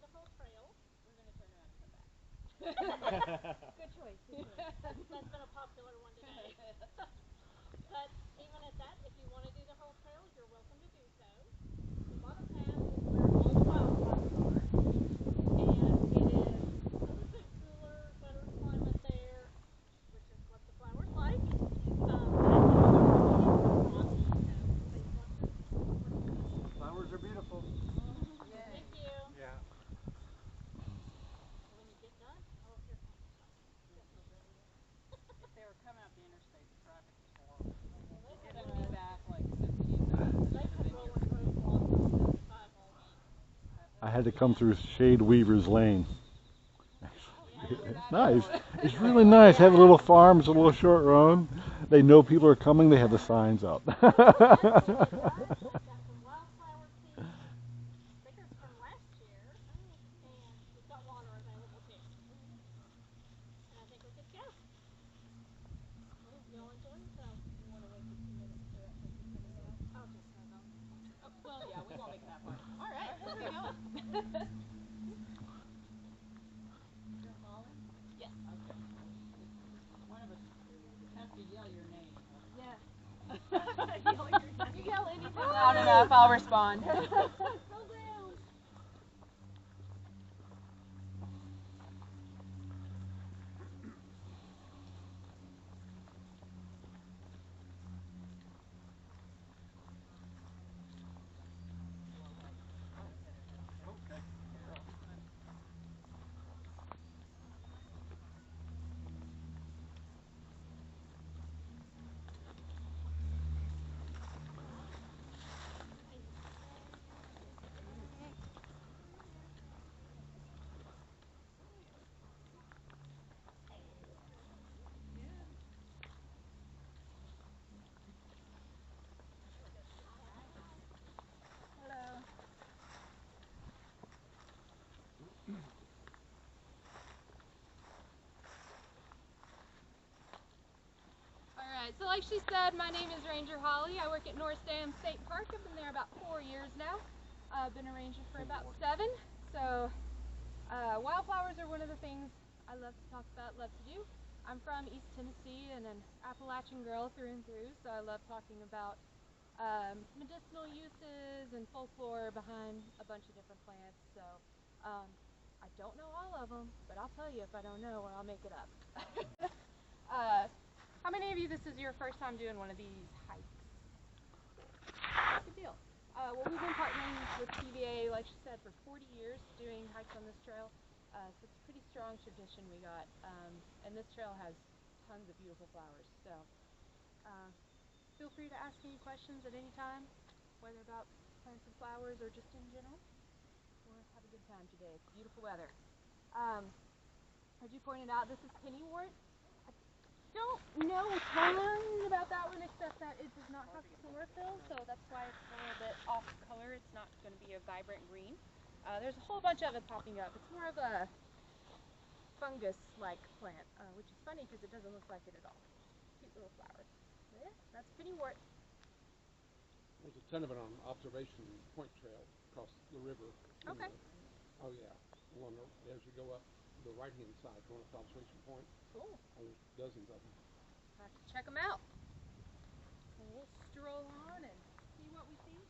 the whole trail. We're going to turn around and come back. Good choice. Good choice. That's been a popular one today. But even at that, if you want to do the whole trail, you're welcome to do so. The bottom path is where all the wildflowers are, and it is a little bit cooler, better climate there, which is what the flowers like. But it's also really rocky, so please watch your feet. Flowers are beautiful. Thank you. Yeah. So when you get done, oh, here comes the sun. If they were coming up the interstate, the traffic was horrible. Well, they had Getting me rolling, back like 58 minutes. they had rolling roadblocks on 75 all week. I had to come through Shade Weaver's Lane. It's nice. It's really nice. Have a little farm. It's a little short road. They know people are coming. They have the signs up. I've got some wildflower seeds, stickers from last year, and we've got water available too. And I think we're good to go. Y'all enjoy yourselves. You want to wait the 2 minutes for that person coming down? I'll just turn on. Oh, well, yeah, we won't make it that far. All right, let's get going. You're hauling? Yes. Okay. One of us has to yell your name. Yeah. You yell anytime loud enough, I'll respond. Go down. Okay. Hello. Alright, so like she said, my name is Ranger Holly. I work at North Dam State Park. I've been there about 4 years now. I've been a ranger for about 7. So wildflowers are one of the things I love to talk about, love to do. I'm from East Tennessee and an Appalachian girl through and through, so I love talking about medicinal uses and folklore behind a bunch of different plants. So I don't know all of them, but I'll tell you if I don't know or I'll make it up. How many of you, this is your first time doing one of these hikes? Good deal. Well, we've been partnering with TVA, like she said, for 40 years doing hikes on this trail. So it's a pretty strong tradition we got. And this trail has tons of beautiful flowers. So feel free to ask any questions at any time, whether about plants and flowers or just in general. We'll have a good time today. It's beautiful weather. As you pointed out, this is pennywort. Don't know a ton about that one except that it does not have chlorophyll, so that's why it's a little bit off color. It's not going to be a vibrant green. There's a whole bunch of it popping up. It's more of a fungus-like plant, which is funny because it doesn't look like it at all. Cute little flower. But yeah, that's pennywort. There's a ton of it on Observation Point Trail across the river. Okay. Oh yeah, as you go up the right-hand side, going up to Observation Point. Cool. There's dozens of them. I'll have to check them out. We'll stroll on and see what we see.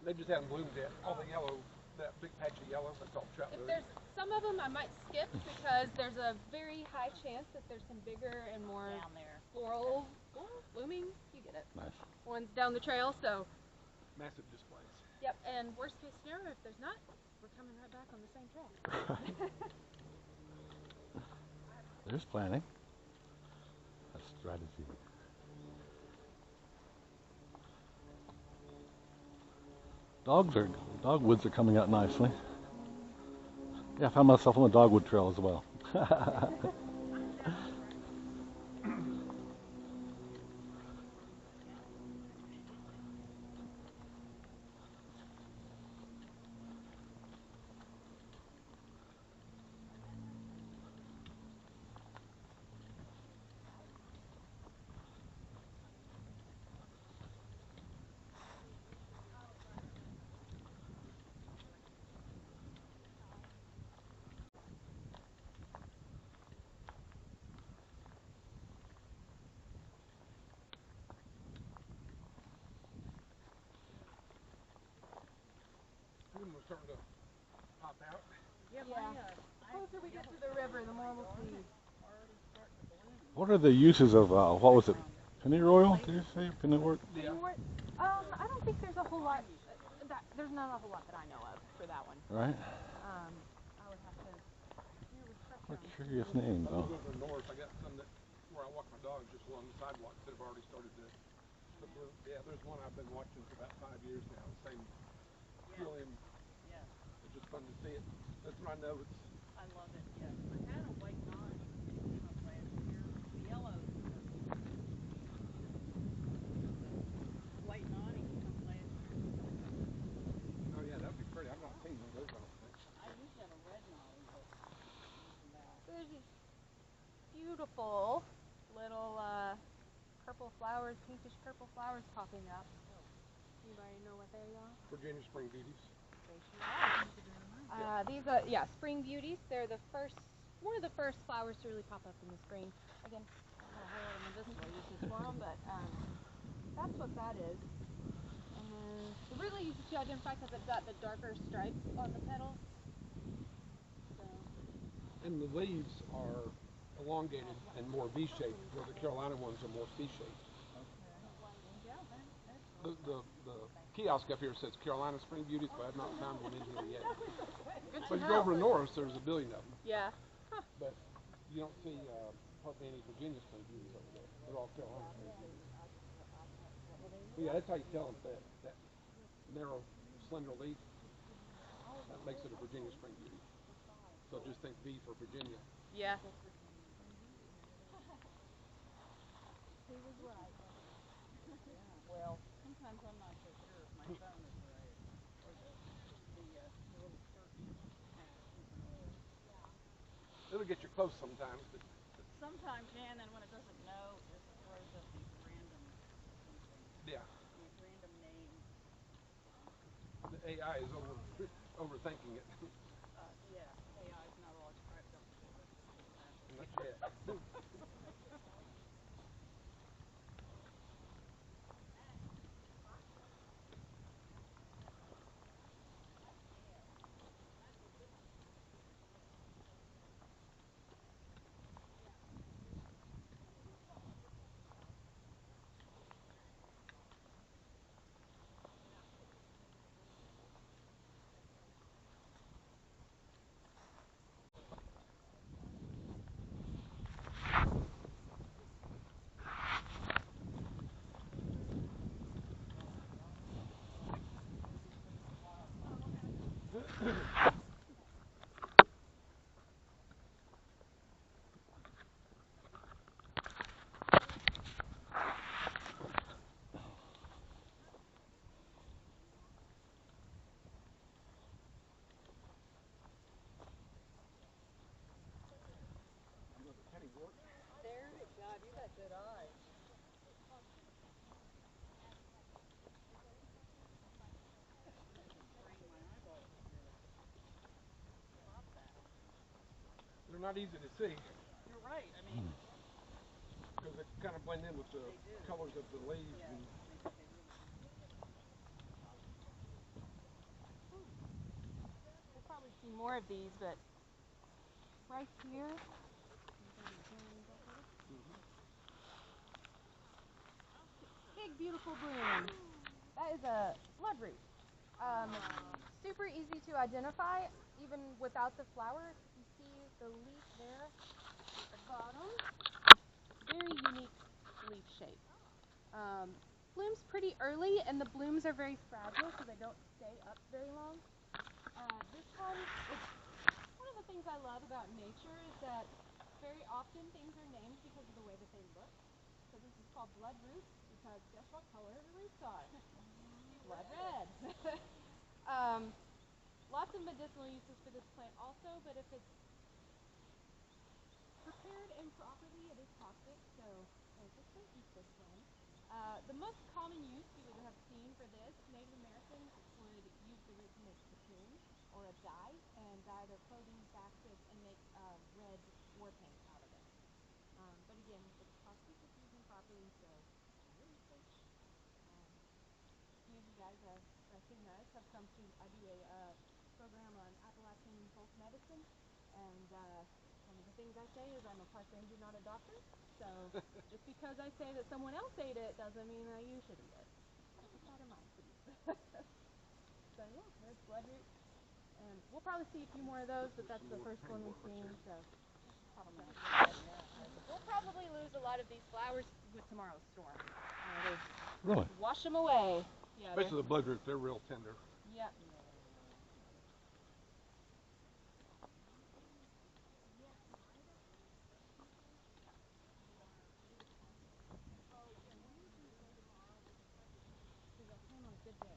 They just haven't bloomed yet. All the yellow, that big patch of yellow, that's all trout If lilies. there's some of them I might skip because there's a very high chance that there's some bigger and more Down there. floral blooming, you get it, Nice. ones down the trail, so Massive displays. Yep, and worst case scenario, if there's not, we're coming right back on the same trail. There's planning. That's strategy. Dogwoods are coming out nicely. Yeah, I found myself on the dogwood trail as well. We're starting to pop out. Yeah, The closer we get to the river, the more we'll see. already starting to bloom. What are the uses of, what was it, pennyroyal? Did you say pennywort? Yeah. I don't think there's a whole lot. There's not a whole lot that I know of for that one. Right? I would have to do a refresher What on a curious name, I though. live over north. I got some that where I walk my dogs just along the sidewalks that have already started to bloom. Yeah, there's one I've been watching for about 5 years now. The same trillium. Yes, It's just fun to see it. That's when I know it's. I love it. Yes, I had a white nine came up last year. The yellows, the white nine came up last year. Oh yeah, that'd be pretty. I've not seen one of those. I don't think. I used to have a red nollie, but I'm back. So there's these beautiful little purple flowers, pinkish purple flowers popping up. Anybody know what they are? Virginia Spring Beauties. They sure are. These are, spring beauties. They're one of the first flowers to really pop up in the spring. Again, not a whole lot of medicinal uses for them, but that's what that is. And then they're really easy to identify because they've got the darker stripes on the petals. So. And the leaves are elongated and more V-shaped, where the Carolina ones are more C-shaped. The kiosk up here says Carolina Spring Beauties, but I've not found one in here yet. But you go over to Norris, there's a billion of them. Yeah. But you don't see hardly any Virginia Spring Beauties over there. They're all Carolina Spring Beauties. But yeah, that's how you tell them that narrow, slender leaf. That makes it a Virginia Spring Beauty. So just think V for Virginia. Yeah. He was right. Yeah, well, sometimes I'm not so sure if my phone is right or the little search app isn't always. It'll get you close sometimes, but Sometimes, yeah, and then when it doesn't know, it just throws up these random something, yeah, these random names. the AI is overthinking it. Yeah, AI is not all it's cracked up to be. Let's just put it that way. Not yet. There, God, you got good eyes. Strain my eyeballs here to spot that. They're not easy to see You're right. I mean, because they kind of blend in with the they do. colors of the leaves. Yeah, And they really do. We'll probably see more of these, but right here. Big beautiful bloom. That is a blood root. Super easy to identify, even without the flower. You see the leaf there at the bottom. Very unique leaf shape. Blooms pretty early, and the blooms are very fragile, so they don't stay up very long. This one, one of the things I love about nature is that very often things are named because of the way that they look. So this is called blood roots because guess what color the roots are? Blood red. Lots of medicinal uses for this plant also, but if it's prepared improperly, it is toxic, so just don't eat this one. The most common use you would have seen for this, Native Americans would use the root to make cocoon or a dye and dye their clothing, baskets, and make red war paint out of it. But again, it's toxic if used improperly, so do your research. Some of you guys recognize have come to, I do a program on Appalachian folk medicine, and one of the things I say is I'm a park ranger, not a doctor. So just because I say that someone else ate it doesn't mean that you should eat it. Keep that in mind, please. So yeah, there's bloodroot. And we'll probably see a few more of those, but that's the first one we've seen. So we'll probably lose a lot of these flowers with tomorrow's storm. Really? Wash them away. Yeah, Especially the bloodroot, they're real tender. Yeah. Good day.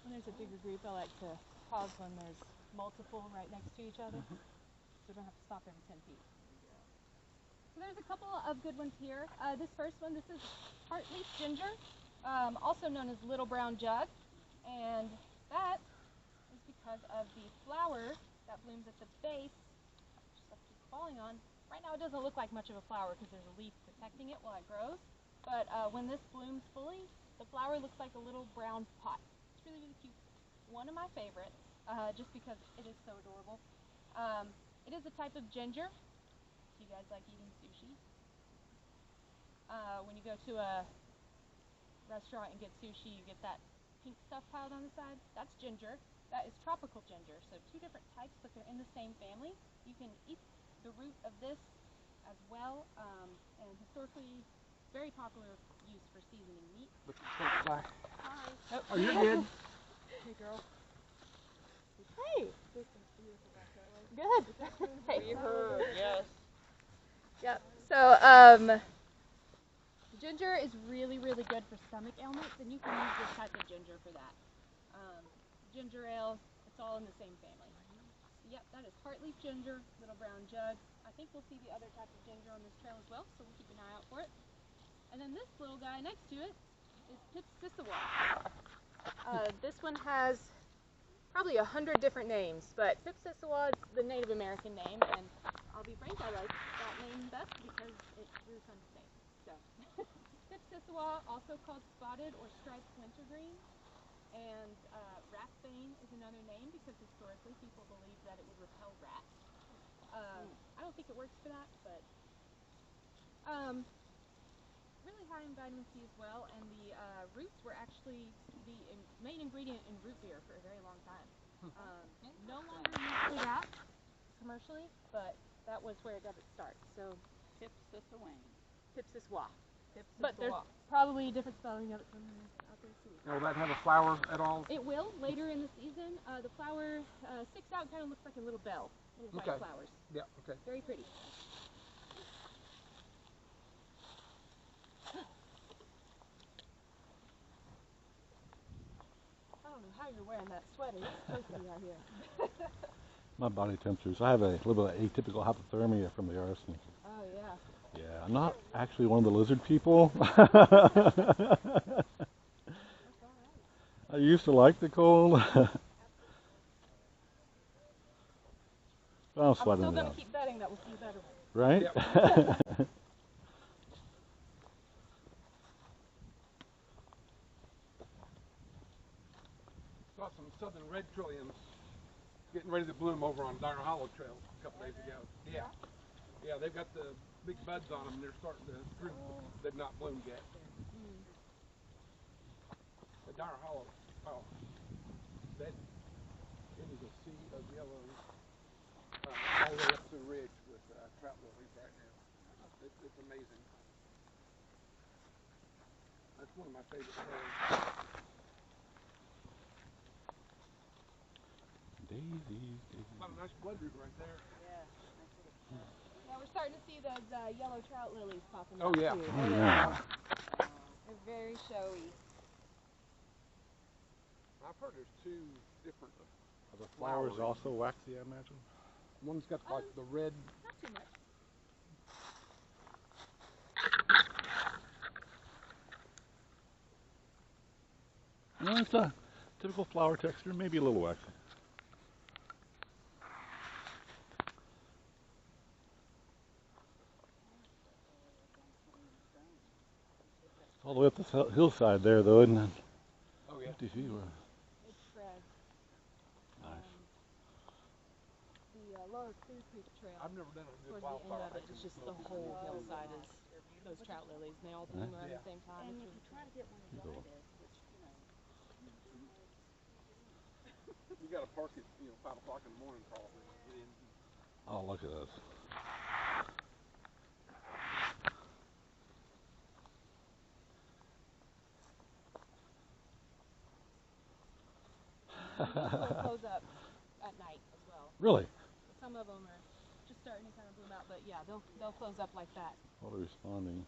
When there's a bigger group, I like to pause when there's multiple right next to each other, so we don't have to stop every 10 feet. So there's a couple of good ones here. This first one, this is heartleaf ginger, also known as little brown jug, and that is because of the flower that blooms at the base, which stuff keeps falling on. Right now it doesn't look like much of a flower because there's a leaf protecting it while it grows, but when this blooms fully, the flower looks like a little brown pot. It's really, really cute. One of my favorites, just because it is so adorable. It is a type of ginger. Do you guys like eating sushi? When you go to a restaurant and get sushi, you get that pink stuff piled on the side. That's ginger. That is tropical ginger. So two different types, but they're in the same family. You can eat the root of this as well, and historically very popular use for seasoning meat. Hi. Oh, Oh, you're good. Hey, girl. Hey. Good. Hey. We heard, yes. Yep. So, ginger is really, really good for stomach ailments, and you can use this type of ginger for that. Ginger ale, it's all in the same family. So, yep, that is heartleaf ginger, little brown jug. I think we'll see the other type of ginger on this trail as well, so we'll keep an eye out for it. And then this little guy next to it is Pipsissewa. This one has probably 100 different names, but Pipsissewa is the Native American name, and I'll be frank, I like that name best because it's really fun to say. So, Pipsissewa, also called spotted or striped wintergreen, and rathbane is another name because historically people believed that it would repel rats. I don't think it works for that, but really high in vitamin C as well, and the roots were actually the main ingredient in root beer for a very long time. No longer used for that commercially, but that was where it got its start. So Pipsissewa. Pipsissewa. But there's probably different spelling of it somewhere out there too. Will that have a flower at all? It will later in the season. The flower sticks out, kind of looks like a little bell. Little white flowers. Yeah, okay. Very pretty. I don't know how you're wearing that sweater. It's toasty out here. My body temperatures. I have a little bit of atypical hypothermia from the arsenic. Oh, yeah. Yeah, I'm not actually one of the lizard people. I used to like the cold. I'm sweating still it going to out. keep betting that we'll see better. Right? Yep. Saw some southern red trilliums getting ready to bloom over on Dyer Hollow Trail a couple days ago. Yeah. Yeah, they've got the big buds on them. They're starting to droop. They've not bloomed yet. The Dyer Hollow, oh, that it is a sea of yellows all the way up to the ridge with trout lilies right now. It's amazing. That's one of my favorite trails. Daisies, daisies. Got a nice bloodroot right there. Yeah, we're starting to see those yellow trout lilies popping Oh up yeah. too. Oh, yeah. They're very showy. I've heard there's two different. Are the flowers also waxy, I imagine? One's got like the red. Not too much. No, it's a typical flower texture, maybe a little waxy. All the way up the hillside there, though, isn't it? Oh yeah. 50 feet. It spreads. Nice. The Lower Clear Creek Trail. I've never done a good Towards the end wildflower of it, it's just the whole hillside is those trout lilies, and they all bloom around the same time. And It's if you really try to get one of Cool. this, which, you know, You got to park at 5 o'clock in the morning probably. Get in. Oh, look at this. They'll close up at night as well. Really? Some of them are just starting to kind of bloom out, but yeah, they'll close up like that. Water responding.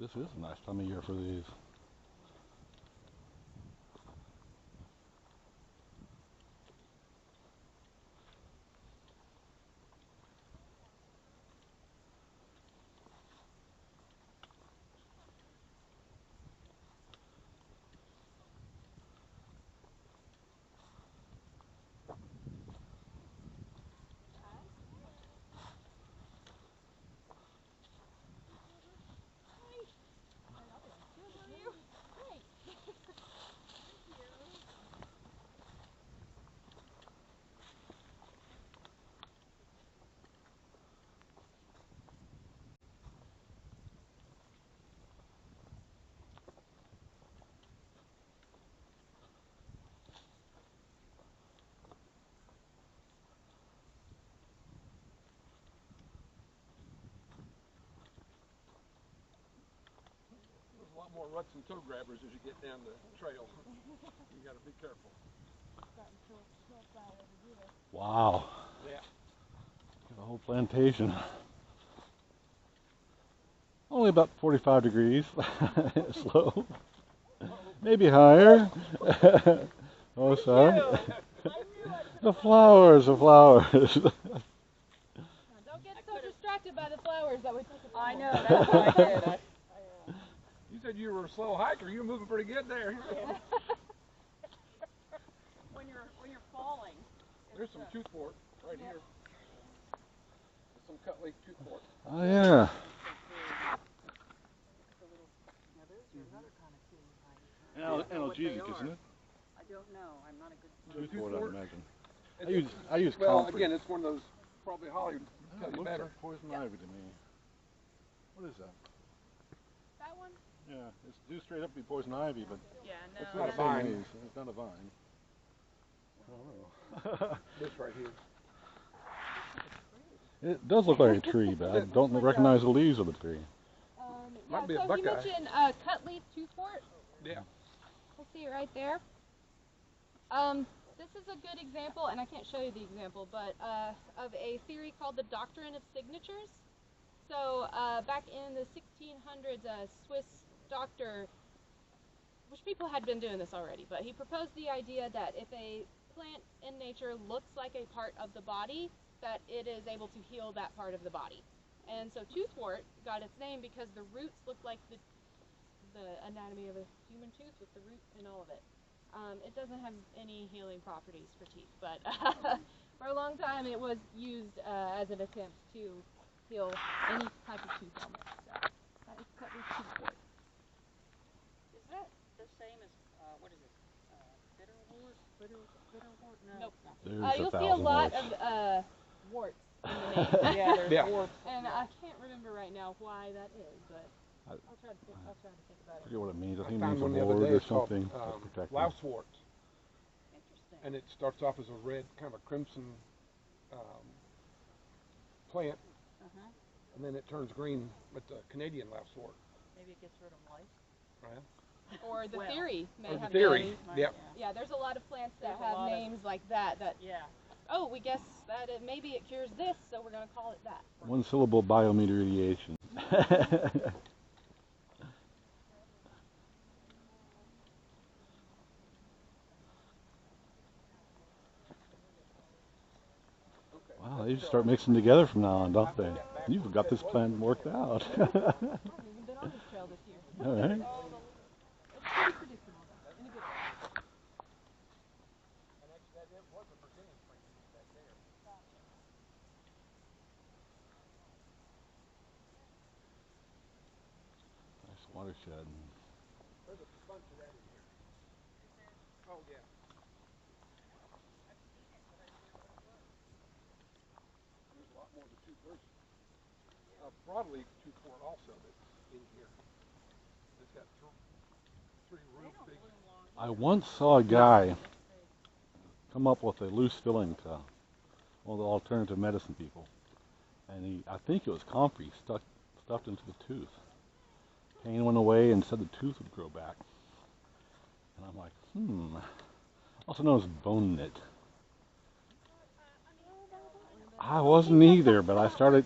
This is a nice time of year for these. There's a lot more ruts and toe grabbers as you get down the trail. You got to be careful. Wow. Yeah. Got a whole plantation. Only about 45 degrees. Slow. Maybe higher. Oh, sorry. The flowers, the flowers. Don't get so distracted by the flowers that we take a I know, that's what I did. You said you were a slow hiker. You're moving pretty good there. When you're falling. There's some toothwort right here. There's some cut leaf toothwort. Oh, yeah. Now those are another kind of teeny tiny. Analgesic, isn't it? I don't know. I'm not a good Toothwort, I imagine. It's- I use Well, comfrey. again, it's one of those, probably Holly would Oh, tell it you looks better. like poison ivy to me. What is that? That one? Yeah, it's due straight up to be poison ivy, but Yeah, no. It's not a it's the same vine. leaves. It's not a vine. I don't know. This right here. It does look like a tree, but I don't recognize the leaves of the tree. Might be a so he buckeye. mentioned cut leaf toothwort. Yeah. We'll see it right there. This is a good example, and I can't show you the example, but of a theory called the doctrine of signatures. So back in the 1600s, a Swiss doctor, which people had been doing this already, but he proposed the idea that if a plant in nature looks like a part of the body, that it is able to heal that part of the body. And so toothwort got its name because the roots look like the anatomy of a human tooth with the root and all of it. It doesn't have any healing properties for teeth, but for a long time it was used as an attempt to heal any type of tooth ailment. So that is cut with tooth wart. Is that the same as, what is it, bitterwort? Bitterwort? No. Nope. It's not. There's You'll a see a thousand lot warts. of warts in the name. Yeah, there's Yeah. warts. And I can't remember right now why that is, but I'll try to think I about it. forget what it means. I I think it found means a one the other ward day. or It's called something. to protect them. lousewort, Interesting. and it starts off as a red, kind of a crimson plant, and then it turns green with the Canadian lousewort. Maybe it gets rid of lice. Right? Or the Well, theory may Or the have theory. names. Yep. Yeah, there's a lot of plants that There's a have lot of- names like that. Yeah. Oh, we guess that maybe it cures this, so we're going to call it that. One syllable biomediation. Wow, they just start mixing together from now on, don't they? You've got this plan worked out. I haven't even been on this trail this year. All right. It's pretty predictable, in a good way. Nice watershed. There's a bunch of that in here. Oh yeah. There's a lot more than two. There's a broadleaf toothwort also that's in here. It's got three real big. I once saw a guy come up with a loose filling to one of the alternative medicine people, and I think it was comfrey stuffed into the tooth. Pain went away and said the tooth would grow back. And I'm like, also known as bone knit. I wasn't either, but I started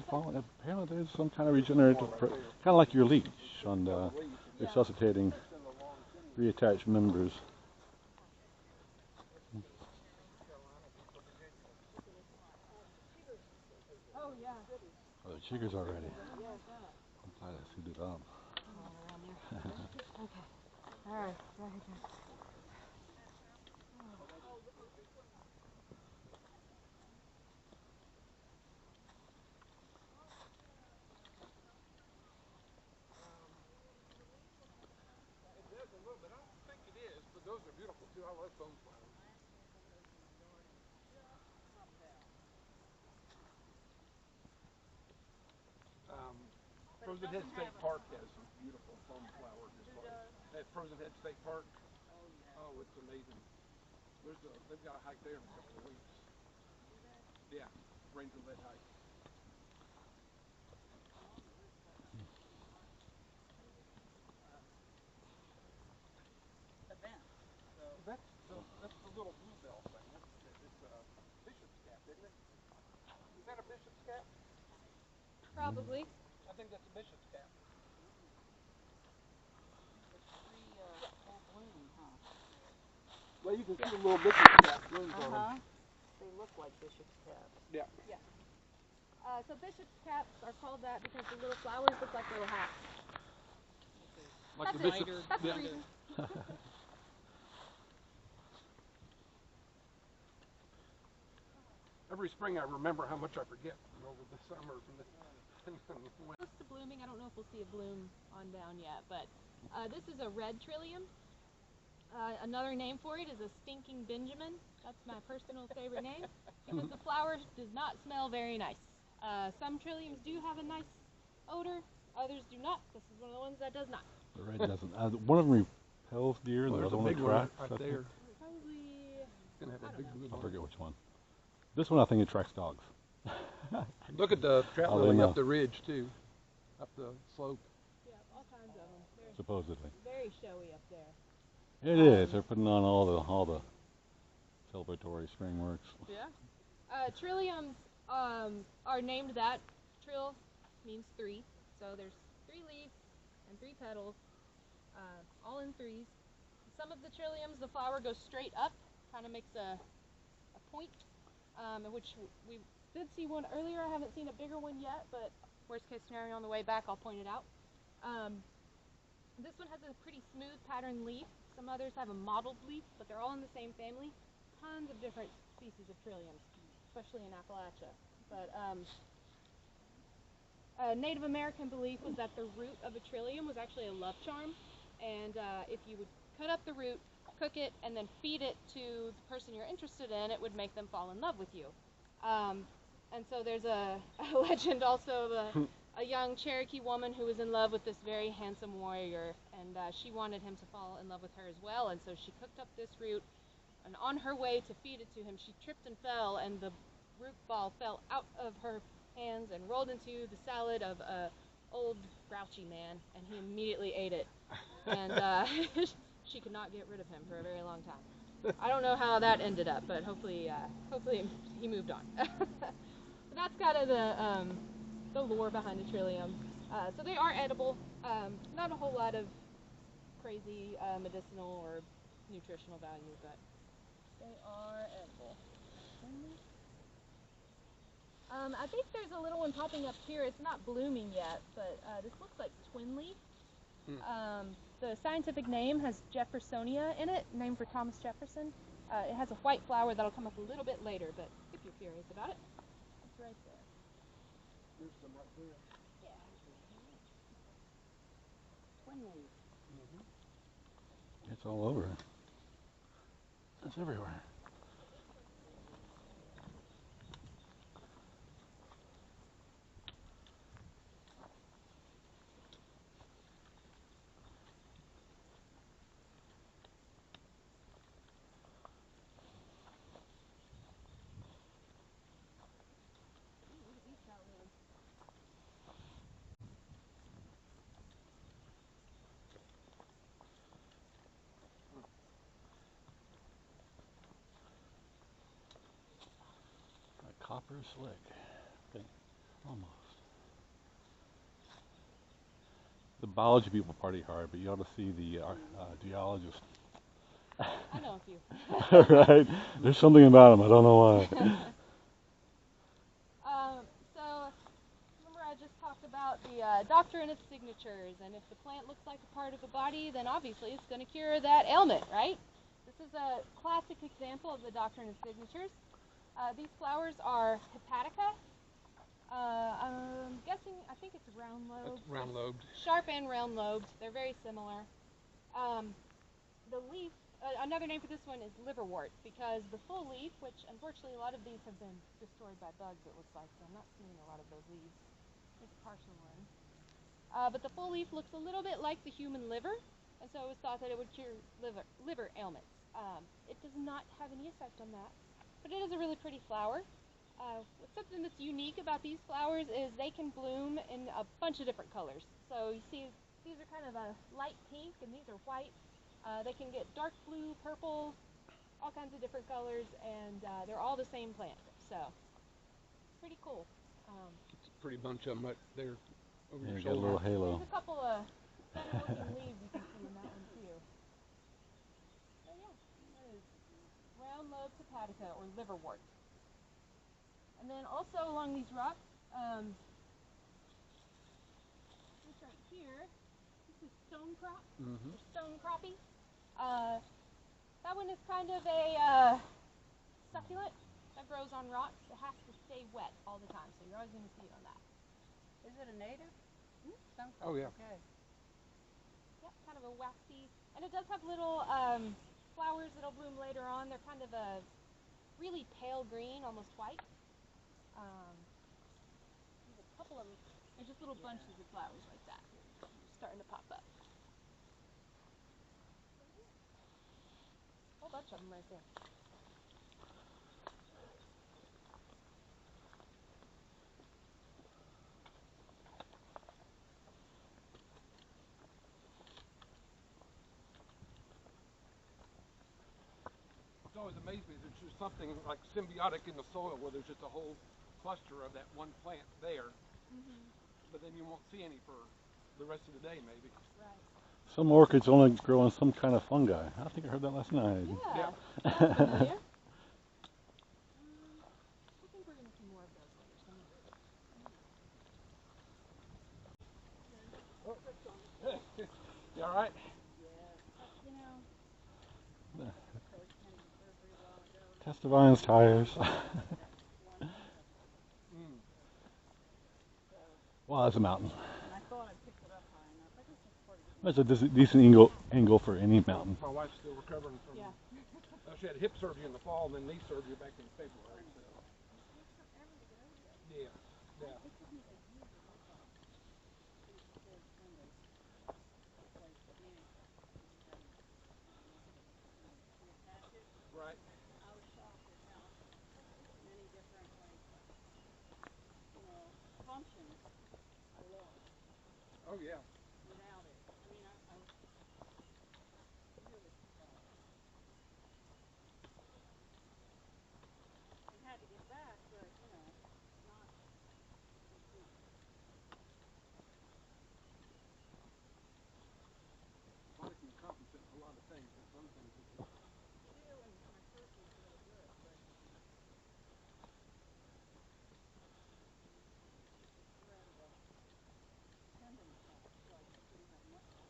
following. Apparently, there's some kind of regenerative, kind of like your leech on resuscitating reattached members. Oh, yeah. Oh, the chiggers already. I'm glad I suited up. Okay. All right. Go ahead, Jeff. It does a little bit. I don't think it is, but those are beautiful too. I love bone flowers. Frozen Head State Park has some beautiful bone flower displays. At Frozen Head State Park. Oh, it's amazing. They've got a hike there in a couple of weeks. Yeah, Ranger led hike. Event. So That's the little bluebell thing. It's a bishop's cap, isn't it? Is that a bishop's cap? Probably. I think that's a bishop's cap. it's full bloom, huh? Well, you can see the little bishop's cap blooms on them. They look like bishop's caps. Yeah. So bishop's caps are called that because the little flowers look like little hats. Like That's the it. bishop's. That's the Yeah. reason. Every spring I remember how much I forget over the summer from the Close to blooming. I don't know if we'll see a bloom on down yet, but this is a red trillium. Another name for it is a stinking Benjamin. That's my personal favorite name because the flower does not smell very nice. Some trilliums do have a nice odor, others do not. This is one of the ones that does not. The red doesn't. One of them repels deer, and the there's other a one big one attracts. right I think. there. Probably. It's gonna have a big blue I one. forget which one. This one I think attracts dogs. Look at the trout Oh, they lily know. up the ridge too, up the slope. Yeah, all kinds of them. They're Supposedly. very showy up there. It is. They're putting on all the celebratory spring works. Yeah. Trilliums are named that. Trill means three, so there's 3 leaves and 3 petals, all in threes. Some of the trilliums, the flower goes straight up, kind of makes a point, which we did see one earlier. I haven't seen a bigger one yet, but worst case scenario on the way back, I'll point it out. This one has a pretty smooth pattern leaf, Some others have a mottled leaf, but they're all in the same family. Tons of different species of trilliums, especially in Appalachia. But a Native American belief was that the root of a trillium was actually a love charm, and if you would cut up the root, cook it, and then feed it to the person you're interested in, it would make them fall in love with you. And so there's a legend also of a young Cherokee woman who was in love with this very handsome warrior, and she wanted him to fall in love with her as well, and so she cooked up this root, and on her way to feed it to him, she tripped and fell, and the root ball fell out of her hands and rolled into the salad of a old grouchy man, and he immediately ate it, and she could not get rid of him for a very long time. I don't know how that ended up, but hopefully he moved on. So that's kind of the lore behind the trillium. So they are edible. Not a whole lot of crazy medicinal or nutritional value, but they are edible. I think there's a little one popping up here. It's not blooming yet, but this looks like twin leaf. The scientific name has Jeffersonia in it, named for Thomas Jefferson. It has a white flower that'll come up a little bit later, but if you're curious about it, it's right there. There's some right there. Yeah. Twin leaf. It's all over. It's everywhere. Copper slick. Okay. Almost. The biology people party hard, but you ought to see the geologist. I know a few. Right? There's something about them. I don't know why. So, remember I just talked about the doctrine of signatures, and if the plant looks like a part of the body, then obviously it's going to cure that ailment, right? This is a classic example of the doctrine of signatures. These flowers are hepatica. I'm guessing, I think it's round lobed. That's round lobed. Sharp and round lobed. They're very similar. The leaf, another name for this one is liverwort, because the full leaf, which unfortunately a lot of these have been destroyed by bugs, it looks like, so I'm not seeing a lot of those leaves. Just a partial one. But the full leaf looks a little bit like the human liver, and so it was thought that it would cure liver ailments. It does not have any effect on that. But it is a really pretty flower. Something that's unique about these flowers is they can bloom in a bunch of different colors. So you see, these are kind of a light pink, and these are white. They can get dark blue, purple, all kinds of different colors, and they're all the same plant. So, pretty cool. It's a pretty bunch of them right there over Yeah, your you got a shoulder. little halo. There's a couple of funny looking leaves you can see in that one too. So yeah, that is round lobed hepatica, or liverwort. And then also along these rocks, this right here, this is stone crop, or stone crappie. That one is kind of a succulent that grows on rocks. It has to stay wet all the time, so you're always going to see it on that. Is it a native? Stone crop. Oh, yeah. Okay. Yep, kind of a waxy, and it does have little flowers that'll bloom later on. They're kind of a really pale green, almost white. There's a couple of them. They're just little bunches of flowers like that. They're starting to pop up. A whole bunch of them right there. It's always amazed me that there's something like symbiotic in the soil where there's just a whole cluster of that one plant there, but then you won't see any for the rest of the day maybe. Right. Some orchids only grow on some kind of fungi. I think I heard that last night. Yeah. Sounds familiar. I think we're going to see more of those later. You all right? You know, Test the Vine's tires. Wow, that's a mountain. And I thought I picked it up high enough. I guess that's part of it. That's a decent angle for any mountain. My wife's still recovering from. Yeah. She had hip surgery in the fall and then knee surgery back in February. So. Yeah. Yeah. It took me a year to work on it. It was before the windows. Like the handcuff. You had to reattach it. Right. I was shocked at how many different functions I lost Oh yeah. without it. I mean, I was really surprised. And had to get back, but not completely. Body can compensate for a lot of things, but some things it just. You do, and my first was really good, but it's a thread of a tendon snap, so I didn't have muscle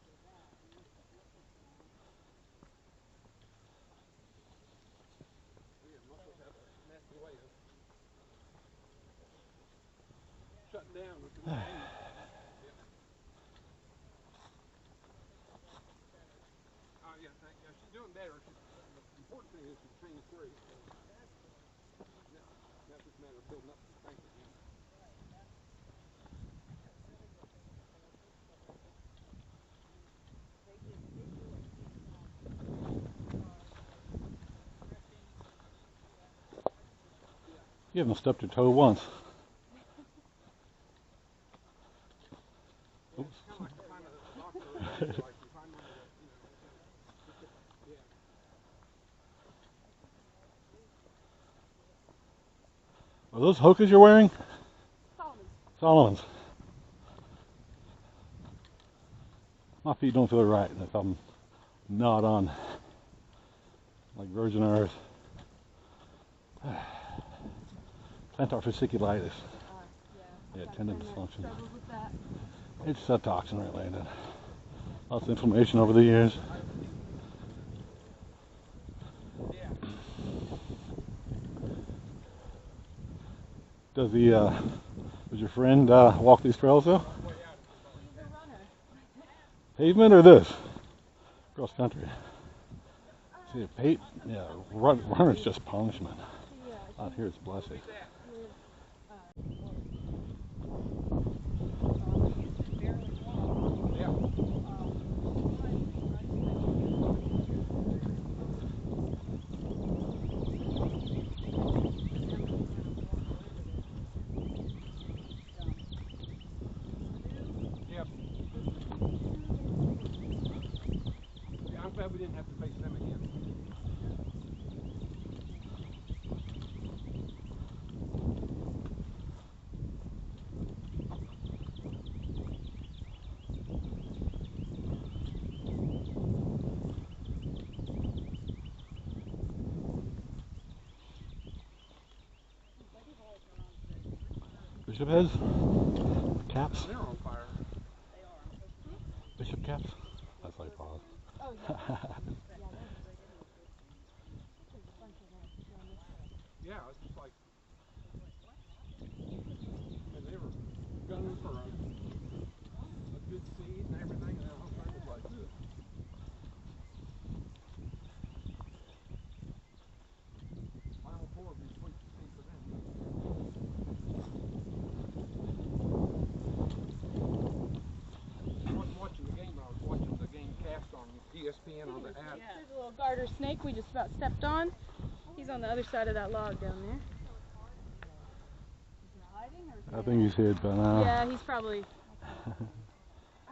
for that. And once that muscle's gone, Yeah, muscles have a nasty way of shutting down with the pain. Yeah, she's doing better. The important thing is she's pain-free. So. that's good. Yeah, now it's just a matter of building up the strength again. Right, that's really what they were focused, but they do a big job with it as far as stretching, Yeah. You haven't stubbed your toe once. Yeah, it's kind of like you find a doctor, like you find one of the, yeah. Are those Hokas you're wearing? Solomon's. Solomon's. My feet don't feel right if I'm not on like Virgin Earth. Plantar fasciculitis. Yeah, tendon dysfunction. Struggled with that. It's toxin related. Lots of inflammation over the years. Yeah. Does your friend walk these trails though? He's a runner. Pavement or this? Cross country. See, runner's just punishment. Out here it's blessing. I'm glad we didn't have to face them again. Bishop heads? Caps? They're on fire. Bishop caps? That's like pause. Oh, yeah. There's a bunch of them here on this side. Yeah, it's just like, and they were gunning for a good seed and everything, and the whole thing was like, ugh. Final four would be sweet to see for them. I wasn't watching the game, but I was watching the game cast on ESPN on the app. There's a little garter snake we just about stepped on. He's on the other side of that log down there. Is he hiding or is I think he's hid by now. Yeah, he's probably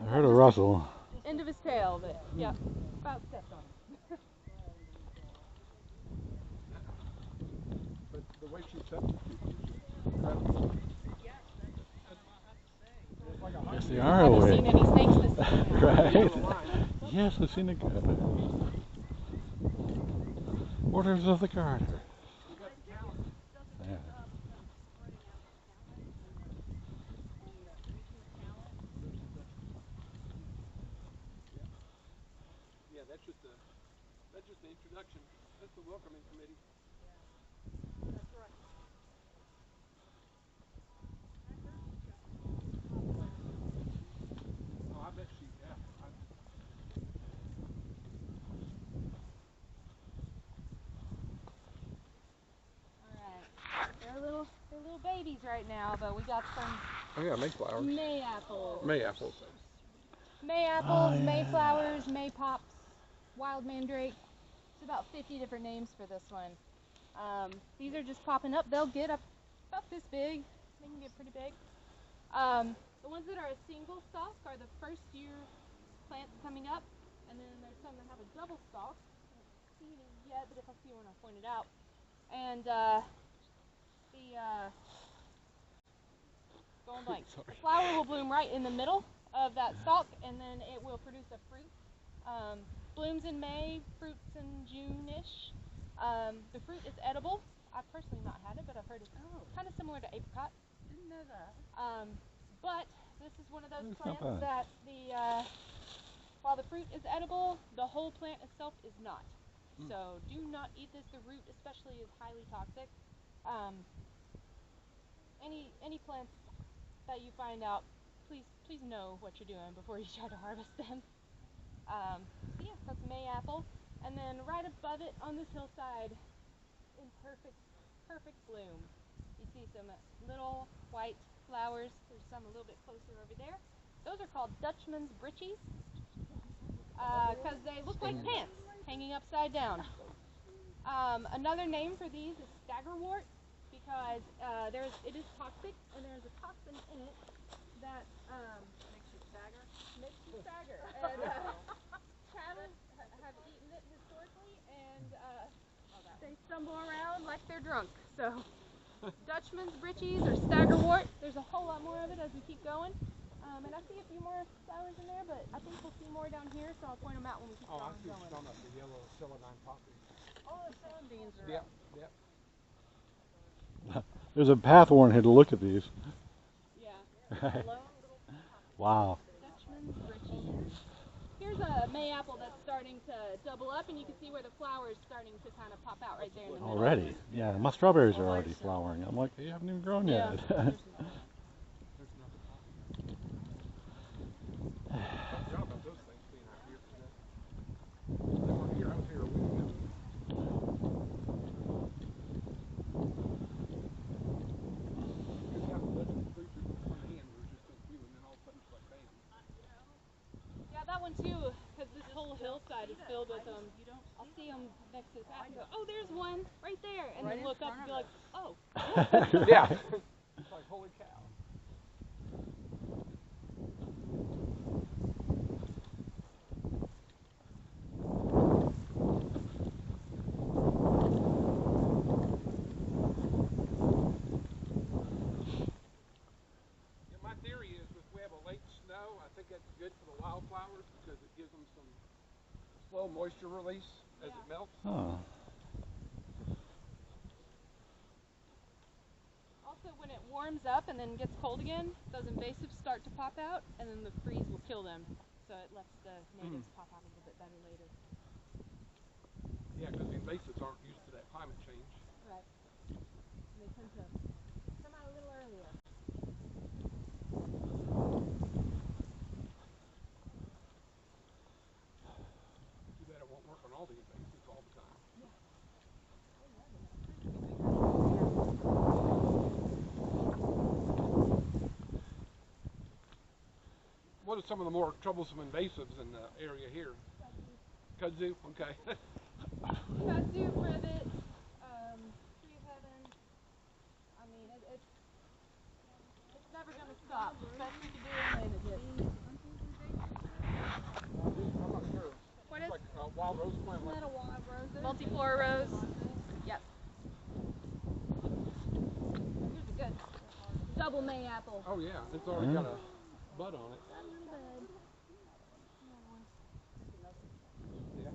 I heard a rustle. end of his tail, but yeah, about stepped on him. But the way she substitutes is just incredible. It's like a Yes, they hot are Have you awake. seen any snakes this season? Right? Yes, I've seen the Orders of the Garter. You got the talent. Yeah. Yeah, that's just a introduction. That's the welcoming committee. That's right. Oh, I bet she, yeah. Alright. They're little babies right now, but we got some Oh yeah, Mayflowers. May apples. May apples. May apples, Mayflowers, Maypops, wild mandrake. It's about 50 different names for this one. These are just popping up. They'll get up about this big. They can get pretty big. The ones that are a single stalk are the first year plants coming up, and then there's some that have a double stalk. I don't see any yet, but if I see one, I'll point it out. And going blank. The flower will bloom right in the middle of that stalk, and then it will produce a fruit. Blooms in May, fruits in June-ish. The fruit is edible. I've personally not had it, but I've heard it's kind of similar to apricot. Didn't know that. But this is one of those plants that while the fruit is edible, the whole plant itself is not. So do not eat this. The root especially is highly toxic. Any plants that you find out, please know what you're doing before you try to harvest them. So yeah, that's May apple. And then right above it on this hillside, in perfect bloom, you see some little white flowers. There's some a little bit closer over there. Those are called Dutchman's breeches, because they look like pants hanging upside down. Another name for these is staggerwort, because it is toxic, and there's a toxin in it that Makes you stagger. makes you stagger. And cattle have eaten it historically, and they stumble around like they're drunk. So Dutchman's breeches or staggerwort. There's a whole lot more of it as we keep going. And I see a few more flowers in there, but I think we'll see more down here, so I'll point them out when we keep Oh, I going. see what you're talking about, the yellow celandine poppy. Oh, the celandines are Yep, up. yep. There's a pathworn here to look at these. Yeah. Wow. Dutchman's breeches. Here's a May apple that's starting to double up, and you can see where the flower's starting to kind of pop out right there in the middle. Already? Yeah, my strawberries are already flowering. I'm like, they haven't even grown yet. There's another poppy. I forgot about those things being out here today. They weren't here. I was here a week ago. Just have to let them through one hand. There was just a few, and then all of a sudden it's like bam. Yeah, that one too, because this whole hillside is filled with them. I'll see them next to the path and go, oh, there's one right there, and then look up and be like, oh. Yeah. It's like, holy cow. Yeah, my theory is if we have a late snow, I think that's good for the wildflowers because it gives them some slow moisture release as it melts. Oh. Also, when it warms up and then gets cold again, those invasives start to pop out, and then the freeze will kill them. So it lets the natives pop out a little bit better later. Yeah, because the invasives aren't used to that climate change. Right. And they tend to come out a little earlier. Too bad it won't work on all the invasives all the time. Yeah. What are some of the more troublesome invasives in the area here? Kudzu, okay. Kudzu, privet, tree of heaven. I mean, it's never going to stop. Best we can do is name it. I'm not sure. What It's is like a wild rose plant. Isn't that a wild rose? multiflora rose? Yep. Here's a good double May apple. Oh yeah, it's already got a bud on it. Got a little bud. Yeah.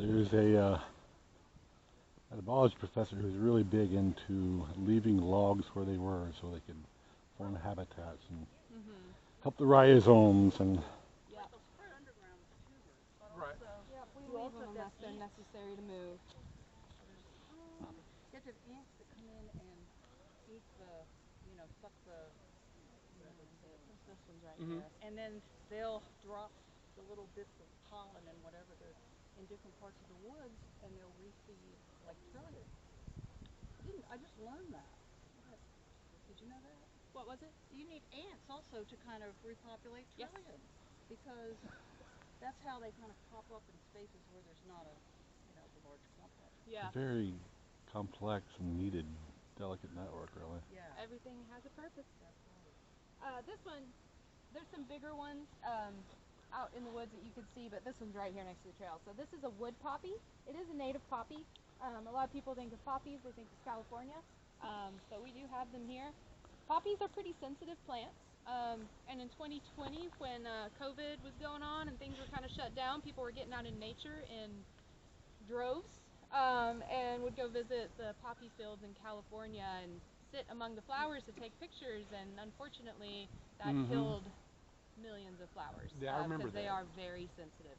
There's a biology professor who's really big into leaving logs where they were so they could form habitats and help the rhizomes and Yeah. Right. Yeah, we You leave also them unless have they're ants. necessary to move. You have to have ants that come in and eat the, suck the, This one's right Mhm. here. and then they'll drop the little bits of pollen and whatever in different parts of the woods, and they'll refeed like trillions. I just learned that. Did you know that? What was it? You need ants also to kind of repopulate Yes. trillions, because that's how they kind of pop up in spaces where there's not the large complex. Yeah. very complex and needed, delicate network, really. Yeah. Everything has a purpose. That's right. This one, there's some bigger ones out in the woods that you can see, but this one's right here next to the trail. So this is a wood poppy. It is a native poppy. A lot of people think of poppies, they think of California, but we do have them here. Poppies are pretty sensitive plants, and in 2020 when COVID was going on and things were kind of shut down, people were getting out in nature in droves and would go visit the poppy fields in California and sit among the flowers to take pictures, and unfortunately that killed millions of flowers. Yeah, I remember because they that. are very sensitive.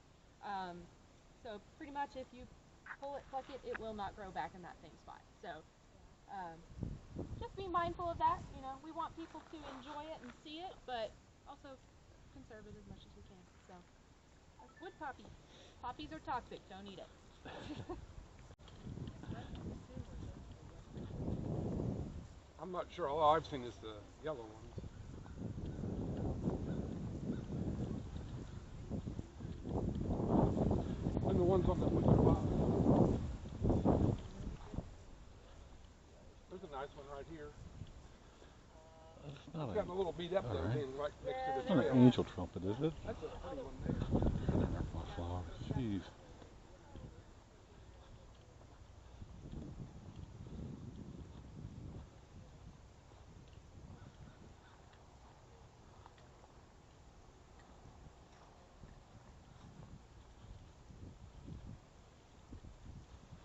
So pretty much if you pull it, pluck it, it will not grow back in that same spot. So just be mindful of that. We want people to enjoy it and see it, but also conserve it as much as we can. So that's wood poppy. Poppies are toxic, don't eat it. I'm not sure. All I've seen is the yellow ones. And the ones on the bottom. There's a nice one right here. It's not It's gotten a little beat up though, alright. being right next to It's the not trail. an angel trumpet, is it? That's a pretty one there. My flowers, jeez.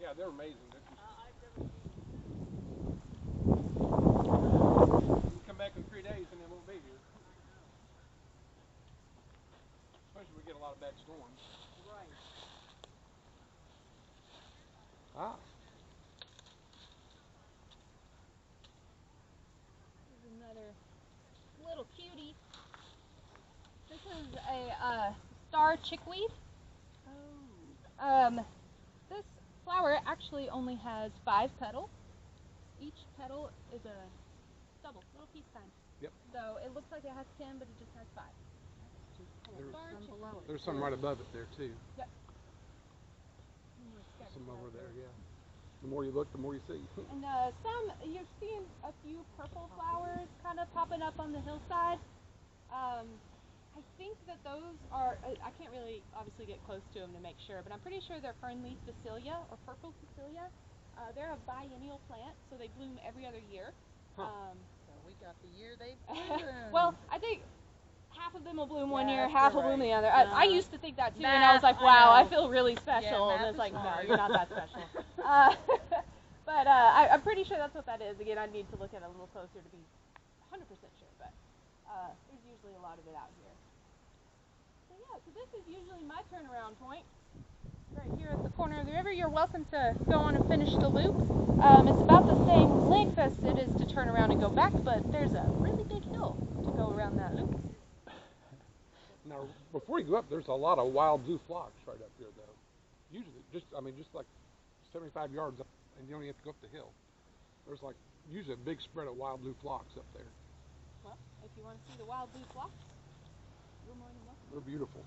Yeah, they're amazing. They're just... Come back in 3 days and they won't be here. Especially if we get a lot of bad storms. Right. Ah. Here's another little cutie. This is a star chickweed. Oh. This flower actually only has 5 petals. Each petal is a double, little peace sign. Yep. So it looks like it has 10, but it just has 5. There's some right above it there too. Yep. Some over there, yeah. The more you look, the more you see. And you've seen a few purple flowers kind of popping up on the hillside. I think that those are, I can't really obviously get close to them to make sure, but I'm pretty sure they're fernleaf Phacelia or purple Phacelia. They're a biennial plant, so they bloom every other year. Huh. So we got the year they bloom. Well, I think half of them will bloom one year, That's half will bloom the right. other. I used to think that too, and I was like, I wow, I know. feel really special. Yeah, and math it's like, is no, hard. you're not that special. But I'm pretty sure that's what that is. Again, I'd need to look at it a little closer to be 100% sure, but there's usually a lot of it out here. So yeah, so this is usually my turnaround point. Right here at the corner of the river. You're welcome to go on and finish the loop. It's about the same length as it is to turn around and go back, but there's a really big hill to go around that loop. Now, before you go up, there's a lot of wild blue phlox right up here, though. Usually, just like 75 yards up, and you only have to go up the hill. There's like usually a big spread of wild blue phlox up there. Well, if you want to see the wild blue phlox, you're more than welcome. They're beautiful.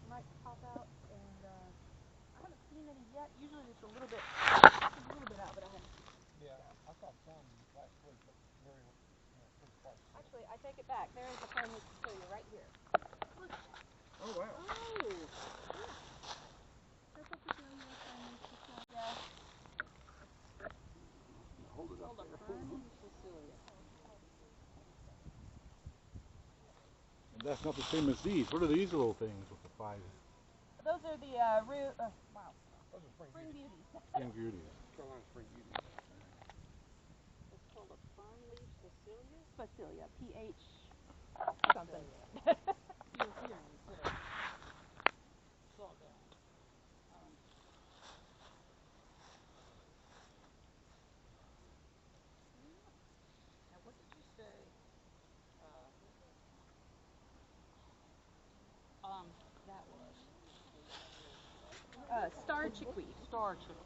Might pop out, and I haven't seen any yet. Usually it's a little bit out, but I haven't. Yeah, I saw some last week, but very, pretty sparse. Actually, I take it back. There is the fernleaf Phacelia right here. Oh wow. Oh. Purple Phacelia, fernleaf Phacelia. Hold it up there. Fernleaf Phacelia. And that's not the same as these. What are these little things with the 5? Those are the wow, Those are spring spring beauties. beauties. Spring beauties. Carolina spring beauties. It's called a fern-leaf Cecilia. Specilia, PH something. You'll hear me put a saw down. Now, what did you say? That was Star chickweed. star chickweed.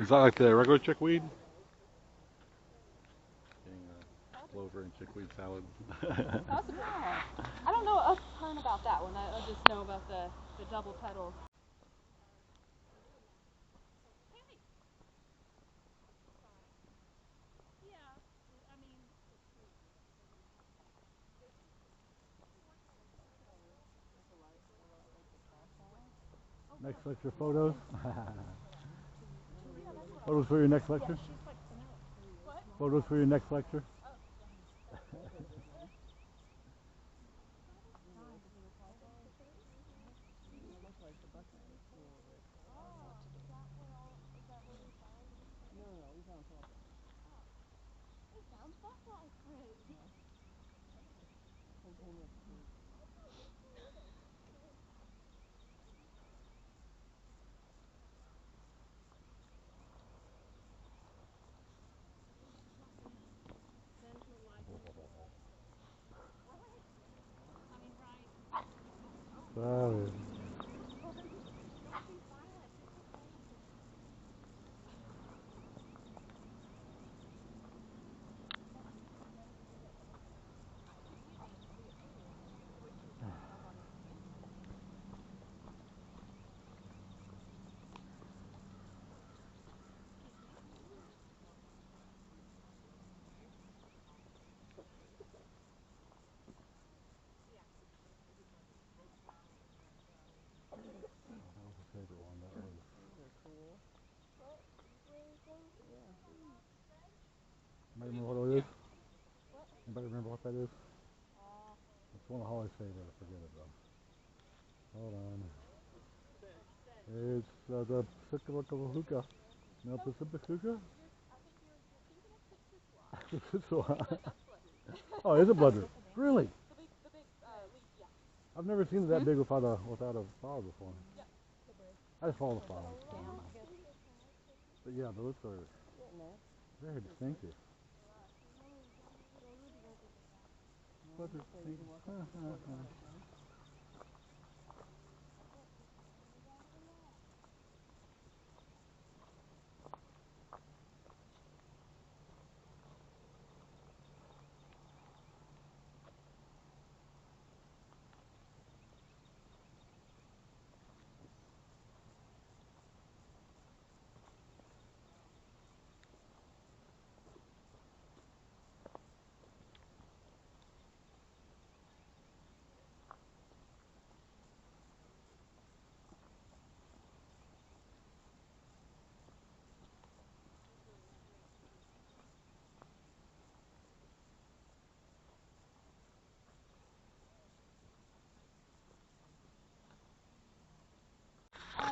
Is that like the regular chickweed? Getting clover and chickweed salad. Possibly. I don't know a ton about that one. I just know about the double petals. Next lecture photos. Photos for your next lecture? Photos for your next lecture? Sorry. Favorite one. That was. These are cool. Anybody remember what it is? Anybody remember what that is? It's one of Holly's favorite. I forget it though. Hold on. It's the Pacific hookah. No, Pacific hookah? Oh, is it bludger? Really? The big leaf, yeah. I've never seen it that big without a flower before. Yeah. I just follow the flowers. But yeah, those are very distinctive. Bludger pink.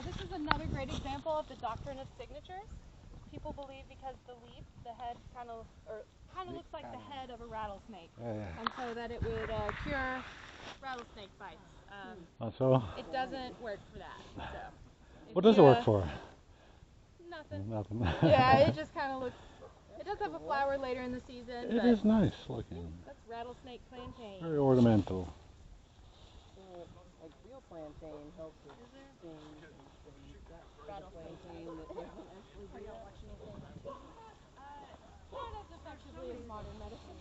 This is another great example of the doctrine of signatures. People believe because the leaf, the head kind of looks like the head of a rattlesnake, and so that it would cure rattlesnake bites. So? It doesn't work for that. So. What does it work for? Nothing. Nothing. Yeah, it just kind of looks. It does have a flower later in the season. It is nice looking. That's rattlesnake plantain. Very ornamental. Like real plantain helps with stings and things. That plantain that doesn't actually do that. Watch anything. Not as effectively as modern medicine.